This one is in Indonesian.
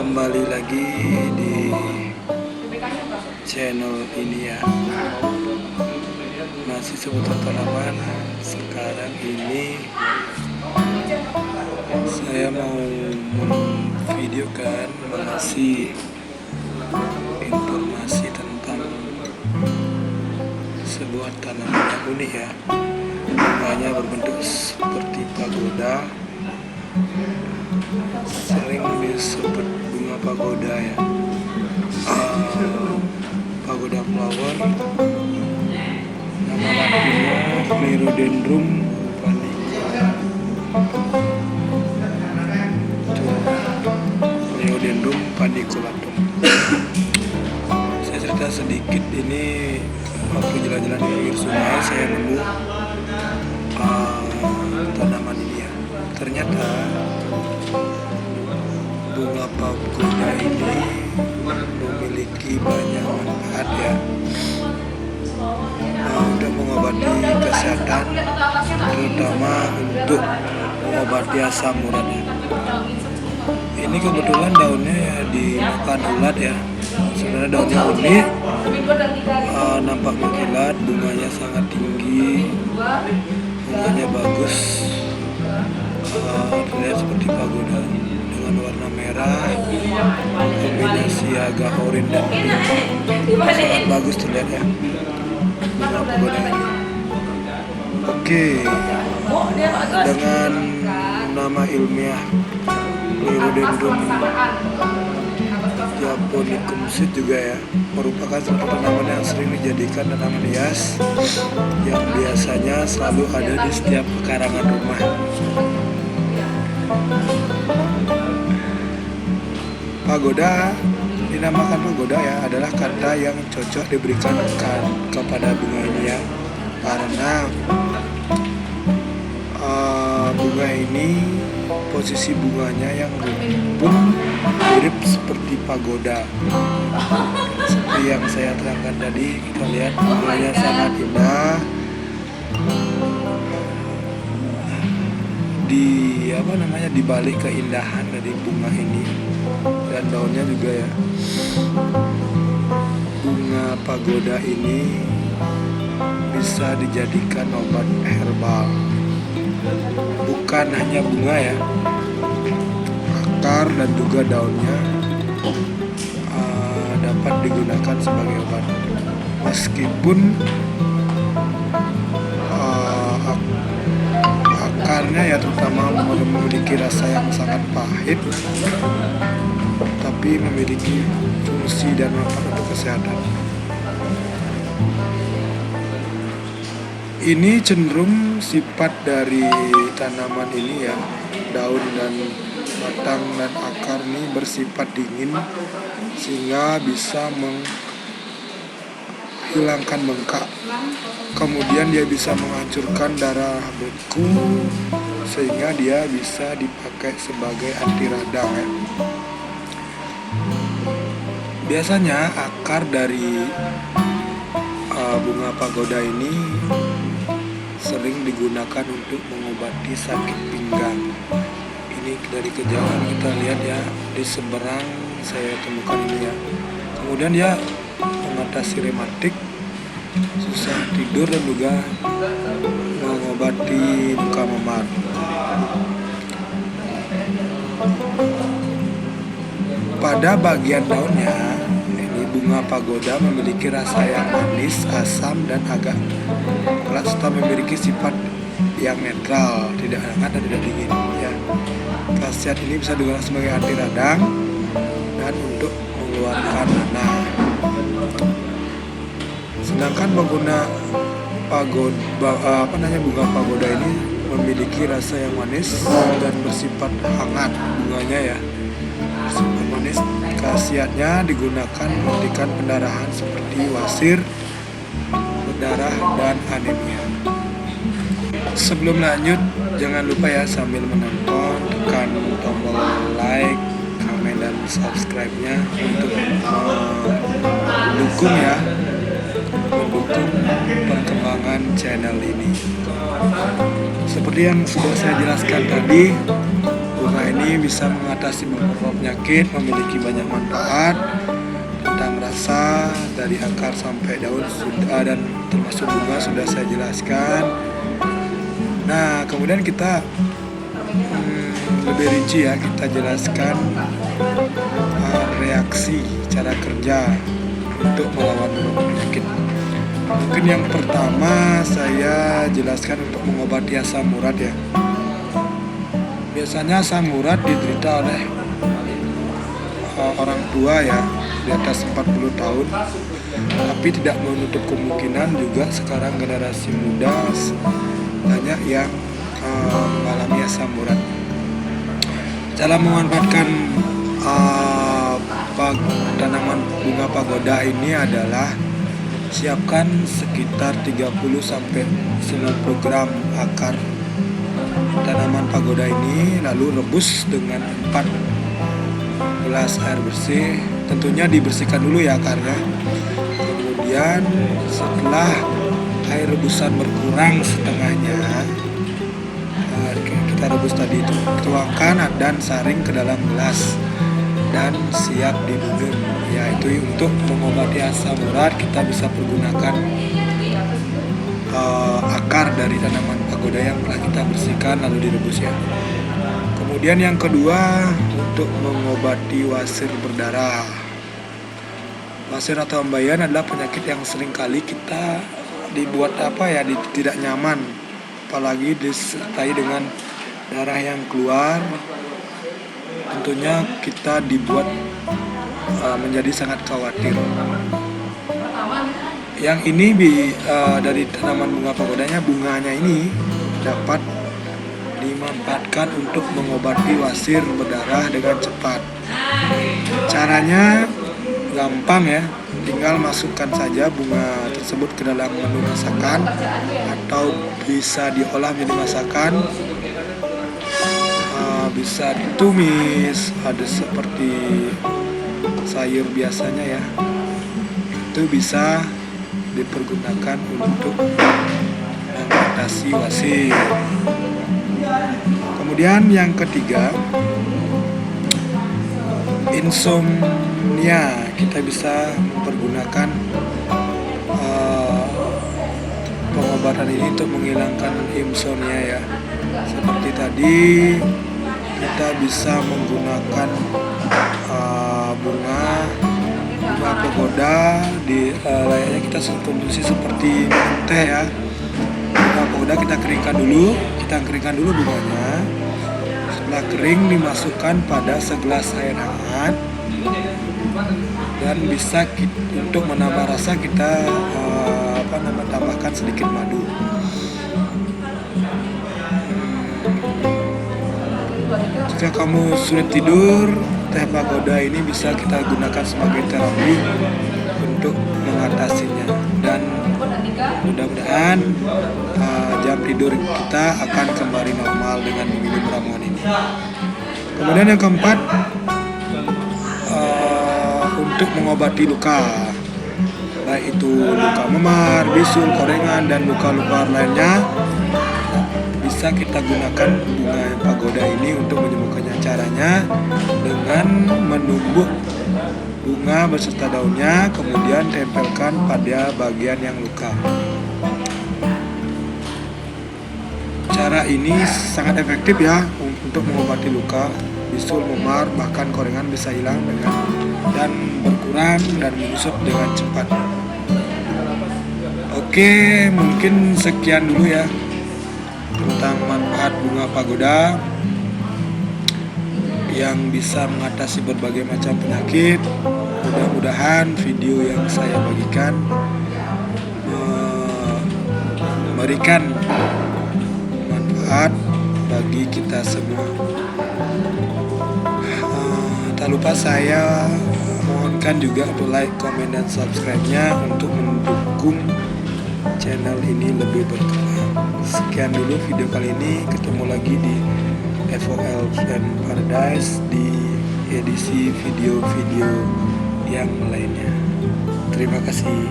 Kembali lagi di channel ini ya, masih seputar tanaman. Sekarang ini saya mau memvideokan, mengasih informasi tentang sebuah tanaman yang unik ya. Bunganya berbentuk seperti pagoda, sering disebut bunga pagoda ya, pagoda flower. Nama latinnya Clerodendron paniculatum. Clerodendron paniculatum. Saya cerita sedikit, ini waktu jalan-jalan di pinggir sungai saya nemu tanaman ini ya. Ternyata bunga pagoda ini memiliki banyak manfaat ya, untuk mengobati kesehatan, terutama untuk mengobati asam urat ya. Ini kebetulan daunnya ya dimakan ulat ya. Sebenarnya daunnya unik, nampak mengkilat, bunganya sangat tinggi, bunganya bagus, terlihat seperti pagoda dengan warna merah, kombinasi agak oranye dan pink, sangat bagus terlihat ya bunga pagoda ini. Oke, dengan nama ilmiah Clerodendron japonicum seed juga ya, merupakan satu tanaman yang sering dijadikan tanaman hias yang biasanya selalu ada di setiap pekarangan rumah. Pagoda dinamakan pagoda ya, adalah kata yang cocok diberikan kepada bunga ini ya, karena bunga ini posisi bunganya yang rumpun mirip seperti pagoda. Seperti yang saya terangkan tadi, kita lihat bunganya sangat indah. Di balik keindahan dari bunga ini dan daunnya juga ya, bunga pagoda ini bisa dijadikan obat herbal. Bukan hanya bunga ya, akar dan juga daunnya dapat digunakan sebagai obat. Meskipun akarnya ya terutama memiliki rasa yang sangat pahit, tapi memiliki fungsi dan manfaat untuk kesehatan. Ini cenderung sifat dari tanaman ini ya, daun dan batang dan akar ini bersifat dingin sehingga bisa menghilangkan bengkak. Kemudian dia bisa menghancurkan darah beku sehingga dia bisa dipakai sebagai anti radang ya. Biasanya akar dari bunga pagoda ini sering digunakan untuk mengobati sakit pinggang. Ini dari kejauhan kita lihat ya, di seberang saya temukan ini ya. Kemudian dia mengatasi rematik, susah tidur, dan juga mengobati luka memar. Pada bagian daunnya, ini bunga pagoda memiliki rasa yang manis, asam, dan agak keras, serta memiliki sifat yang netral, tidak hangat dan tidak dingin ya. Khasiat ini bisa digunakan sebagai anti radang dan untuk mengeluarkan nanah. Sedangkan bunga pagoda ini memiliki rasa yang manis dan bersifat hangat. Bunganya ya bersifat manis. Khasiatnya digunakan menghentikan pendarahan seperti wasir, berdarah, dan anemia. Sebelum lanjut, jangan lupa ya sambil menonton tekan tombol like, komen, dan subscribe-nya untuk mendukung perkembangan channel ini. Seperti yang sudah saya jelaskan tadi, bunga ini ini bisa mengatasi beberapa penyakit, memiliki banyak manfaat. Tentang rasa dari akar sampai daun sudah, dan termasuk bunga sudah saya jelaskan. Nah, kemudian kita lebih rinci ya, kita jelaskan reaksi, cara kerja untuk melawan penyakit. Mungkin yang pertama saya jelaskan untuk mengobati asam urat ya. Biasanya asam urat diderita oleh orang tua ya, di atas 40 tahun, tapi tidak menutup kemungkinan juga sekarang generasi muda banyak yang mengalami asam urat. Cara memanfaatkan tanaman bunga pagoda ini adalah siapkan sekitar 30-50 gram akar tanaman pagoda ini, lalu rebus dengan 4 gelas air bersih. Tentunya dibersihkan dulu ya akarnya. Kemudian setelah air rebusan berkurang setengahnya, kita rebus tadi itu, tuangkan dan saring ke dalam gelas dan siap diminum. Yaitu untuk mengobati asam urat, kita bisa pergunakan akar dari tanaman pagoda yang telah kita bersihkan lalu direbus ya. Kemudian yang kedua, untuk mengobati wasir berdarah. Wasir atau ambeien adalah penyakit yang seringkali kita dibuat tidak nyaman, apalagi disertai dengan darah yang keluar. Tentunya kita dibuat menjadi sangat khawatir. Yang ini dari tanaman bunga pagodanya, bunganya ini dapat dimanfaatkan untuk mengobati wasir berdarah dengan cepat. Caranya gampang ya, tinggal masukkan saja bunga tersebut ke dalam menu masakan atau bisa diolah menjadi masakan, bisa ditumis, ada seperti sayur biasanya ya, itu bisa dipergunakan untuk mengatasi wasir. Kemudian yang ketiga, insomnia. Kita bisa mempergunakan pengobatan ini untuk menghilangkan insomnia ya. Seperti tadi kita bisa menggunakan bunga pagoda layaknya kita konsumsi seperti minum teh ya. Bunga pagoda kita keringkan dulu bunganya. Setelah kering, dimasukkan pada segelas air hangat, dan bisa untuk menambah rasa kita tambahkan sedikit madu. Jika kamu sulit tidur, teh pagoda ini bisa kita gunakan sebagai terapi untuk mengatasinya, dan mudah-mudahan jam tidur kita akan kembali normal dengan minum ramuan ini. Kemudian yang keempat, untuk mengobati luka, baik itu luka memar, bisul, korengan, dan luka-luka lainnya, bisa kita gunakan bunga pagoda ini untuk menyembuhkannya. Caranya dengan menumbuk bunga beserta daunnya, kemudian tempelkan pada bagian yang luka. Cara ini sangat efektif ya untuk mengobati luka, bisul, memar, bahkan korengan bisa hilang dan berkurang dan menyusut dengan cepat. Oke, mungkin sekian dulu ya tentang manfaat bunga pagoda yang bisa mengatasi berbagai macam penyakit. Mudah-mudahan video yang saya bagikan memberikan manfaat bagi kita semua. Tak lupa saya mohonkan juga untuk like, comment, dan subscribe-nya untuk mendukung channel ini lebih berkembang. Sekian dulu video kali ini, ketemu lagi di FOL and Paradise di edisi video-video yang lainnya. Terima kasih.